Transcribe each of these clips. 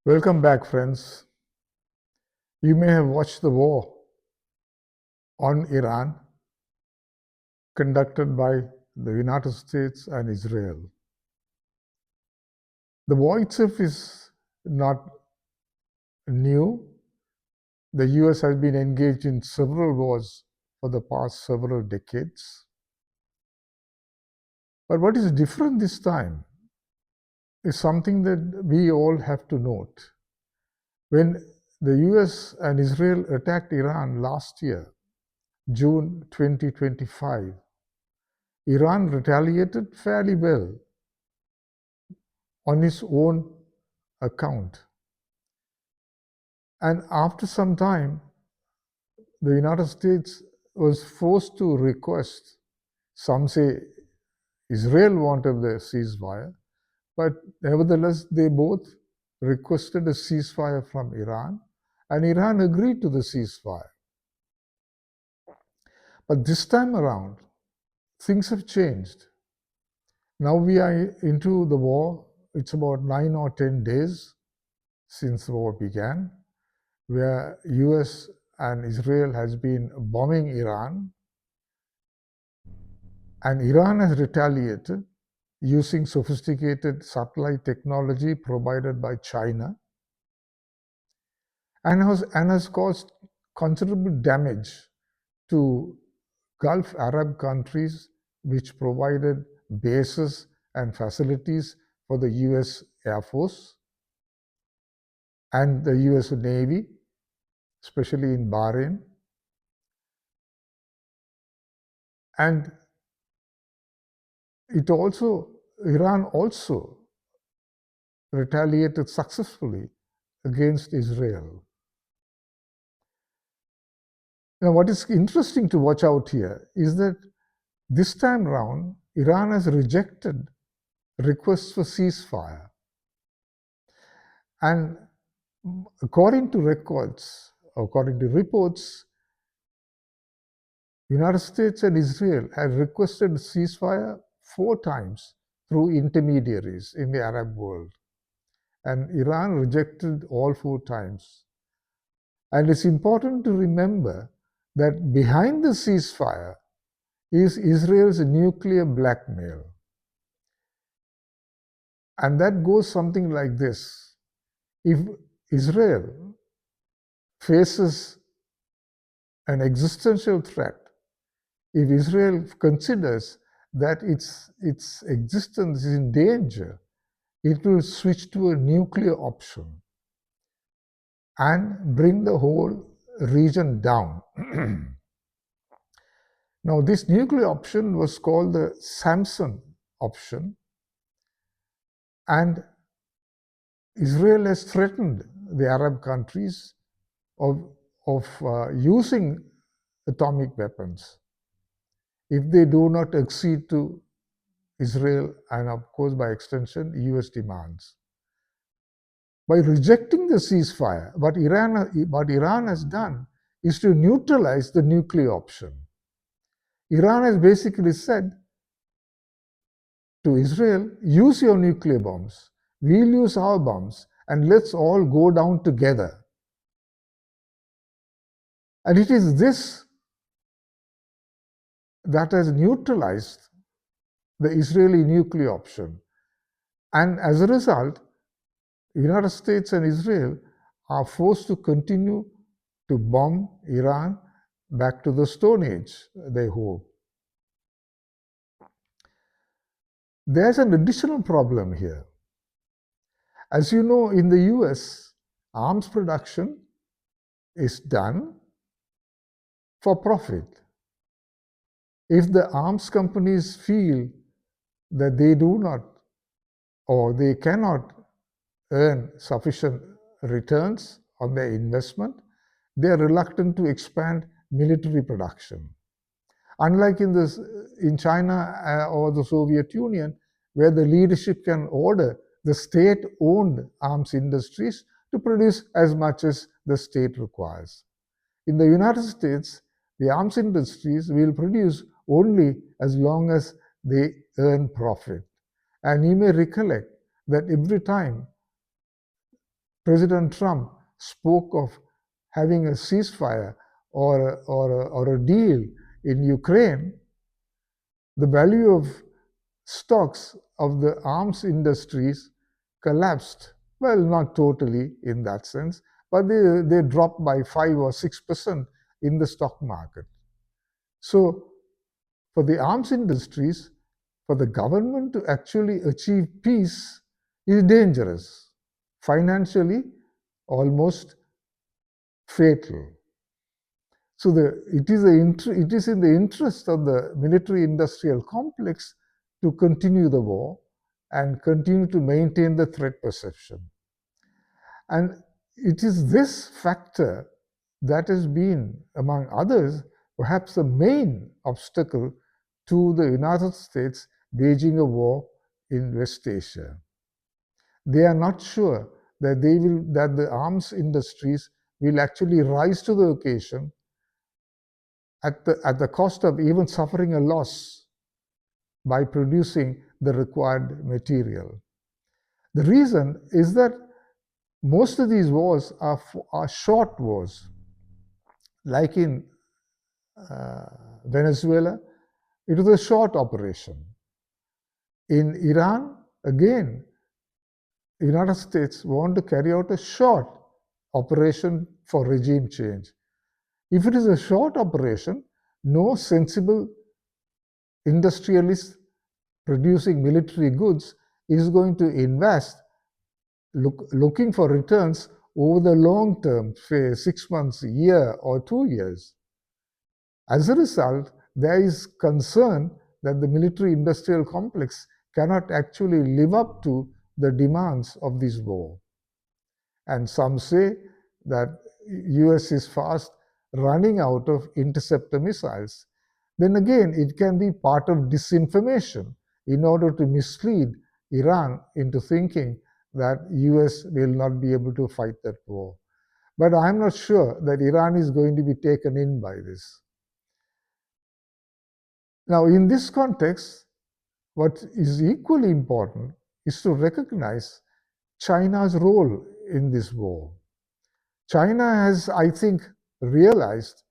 Welcome back, friends. You may have watched the war on Iran conducted by the United States and Israel. The war itself is not new. The US has been engaged in several wars for the past several decades. But what is different this time is something that we all have to note. When the US and Israel attacked Iran last year, June 2025, Iran retaliated fairly well on its own account. And after some time, the United States was forced to request, some say Israel wanted the ceasefire, but nevertheless, they both requested a ceasefire from Iran, and Iran agreed to the ceasefire. But this time around, things have changed. Now we are into the war. It's about 9 or 10 days since the war began, where US and Israel has been bombing Iran, and Iran has retaliated using sophisticated satellite technology provided by China, and has caused considerable damage to Gulf Arab countries which provided bases and facilities for the US Air Force and the US Navy, especially in Bahrain. And Iran also retaliated successfully against Israel. Now, what is interesting to watch out here is that this time round, Iran has rejected requests for ceasefire. And according to reports, United States and Israel have requested ceasefire 4 times through intermediaries in the Arab world. And Iran rejected all 4 times. And it's important to remember that behind the ceasefire is Israel's nuclear blackmail. And that goes something like this. If Israel faces an existential threat, if Israel considers that its existence is in danger, it will switch to a nuclear option and bring the whole region down. Now, this nuclear option was called the Samson Option, and Israel has threatened the Arab countries of using atomic weapons if they do not accede to Israel and, of course, by extension, US demands. By rejecting the ceasefire, what Iran has done is to neutralize the nuclear option. Iran has basically said to Israel, use your nuclear bombs, we'll use our bombs, and let's all go down together. And it is this that has neutralized the Israeli nuclear option. And as a result, the United States and Israel are forced to continue to bomb Iran back to the Stone Age, they hope. There's an additional problem here. As you know, in the US, arms production is done for profit. If the arms companies feel that they do not or they cannot earn sufficient returns on their investment, they are reluctant to expand military production. Unlike in China or the Soviet Union, where the leadership can order the state-owned arms industries to produce as much as the state requires. In the United States, the arms industries will produce only as long as they earn profit. And you may recollect that every time President Trump spoke of having a ceasefire or a deal in Ukraine, the value of stocks of the arms industries collapsed. Well, not totally in that sense, but they dropped by 5 or 6% in the stock market. So, for the arms industries, for the government to actually achieve peace is dangerous, financially almost fatal. So it is in the interest of the military-industrial complex to continue the war and continue to maintain the threat perception. And it is this factor that has been, among others, perhaps the main obstacle to the United States waging a war in West Asia. They are not sure that the arms industries will actually rise to the occasion at the cost of even suffering a loss by producing the required material. The reason is that most of these wars are short wars. Like in Venezuela, it was a short operation. In Iran, again, the United States want to carry out a short operation for regime change. If it is a short operation, no sensible industrialist producing military goods is going to invest looking for returns over the long term, say 6 months, a year, or 2 years. As a result, there is concern that the military industrial complex cannot actually live up to the demands of this war. And some say that US is fast running out of interceptor missiles. Then again, it can be part of disinformation in order to mislead Iran into thinking that US will not be able to fight that war. But I'm not sure that Iran is going to be taken in by this. Now, in this context, what is equally important is to recognize China's role in this war. China has, I think, realized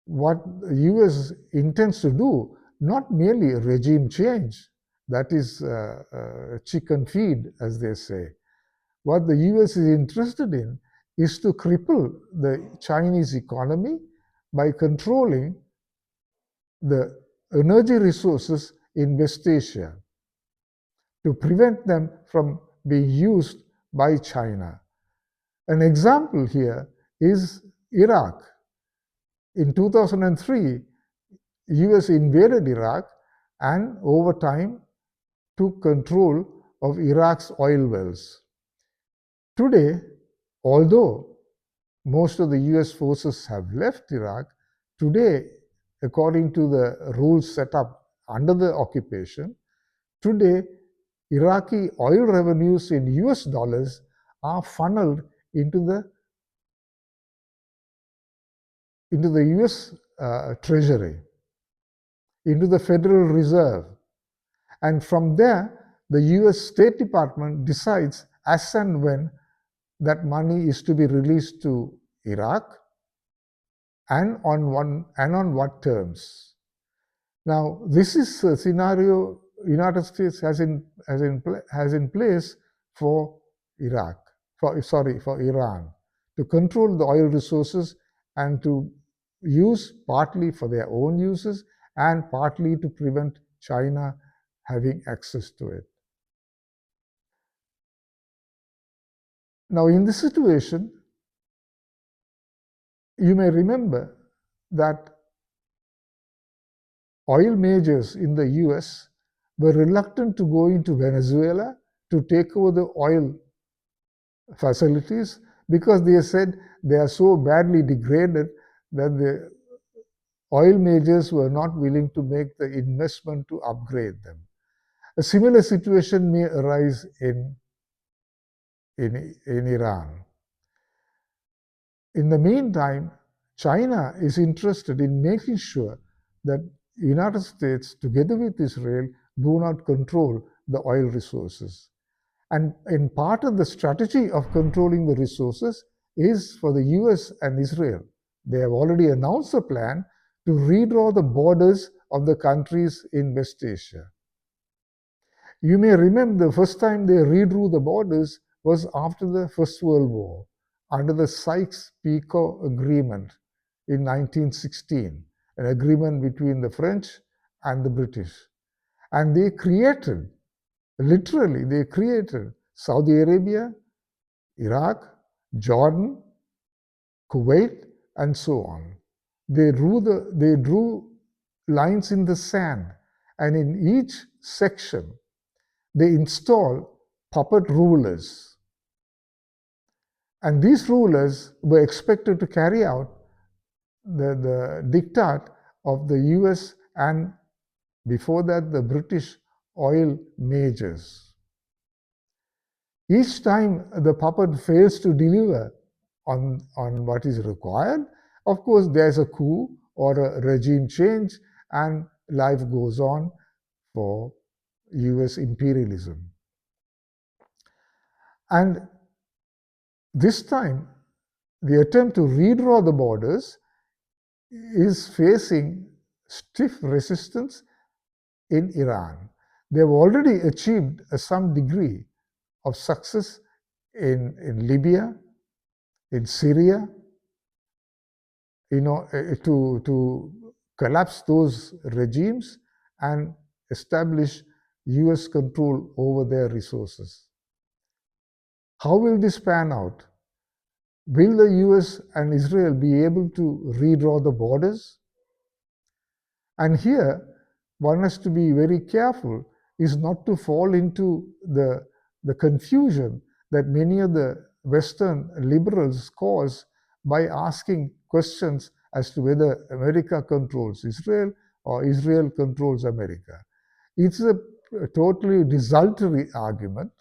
what the US intends to do, not merely regime change, that is chicken feed, as they say. What the US is interested in is to cripple the Chinese economy by controlling the energy resources in West Asia to prevent them from being used by China. An example here is Iraq. In 2003, US invaded Iraq and over time took control of Iraq's oil wells. Today, although most of the US forces have left Iraq, today, according to the rules set up under the occupation, today Iraqi oil revenues in US dollars are funneled into the US Treasury, into the Federal Reserve. And from there, the US State Department decides as and when that money is to be released to Iraq and on what terms. Now, this is a scenario United States has in place for for Iran, to control the oil resources and to use partly for their own uses and partly to prevent China having access to it. Now, in this situation, you may remember that oil majors in the US were reluctant to go into Venezuela to take over the oil facilities because they said they are so badly degraded that the oil majors were not willing to make the investment to upgrade them. A similar situation may arise in Iran. In the meantime, China is interested in making sure that the United States, together with Israel, do not control the oil resources. And in part of the strategy of controlling the resources is for the US and Israel. They have already announced a plan to redraw the borders of the countries in West Asia. You may remember the first time they redrew the borders was after the First World War, under the Sykes-Picot Agreement in 1916, an agreement between the French and the British. And they created, literally, they created Saudi Arabia, Iraq, Jordan, Kuwait, and so on. They drew lines in the sand, and in each section, they install puppet rulers. And these rulers were expected to carry out the diktat of the US and before that the British oil majors. Each time the puppet fails to deliver on what is required, of course there's a coup or a regime change and life goes on for US imperialism. And this time, the attempt to redraw the borders is facing stiff resistance in Iran. They've already achieved some degree of success in Libya, in Syria, to collapse those regimes and establish US control over their resources. How will this pan out? Will the US and Israel be able to redraw the borders? And here, one has to be very careful is not to fall into the confusion that many of the Western liberals cause by asking questions as to whether America controls Israel or Israel controls America. It's a totally desultory argument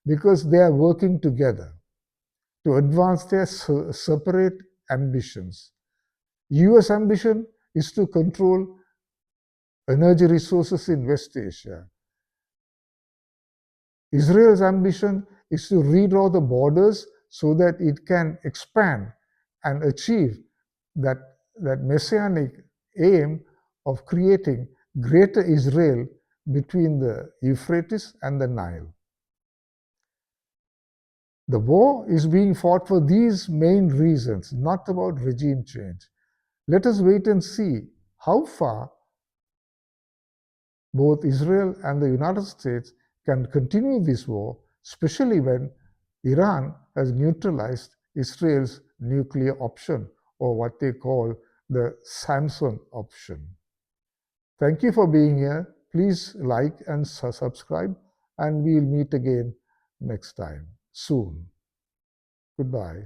because they are working together to advance their separate ambitions. US ambition is to control energy resources in West Asia. Israel's ambition is to redraw the borders so that it can expand and achieve that messianic aim of creating greater Israel between the Euphrates and the Nile. The war is being fought for these main reasons, not about regime change. Let us wait and see how far both Israel and the United States can continue this war, especially when Iran has neutralized Israel's nuclear option, or what they call the Samson Option. Thank you for being here. Please like and subscribe, and we'll meet again next time, soon. Goodbye.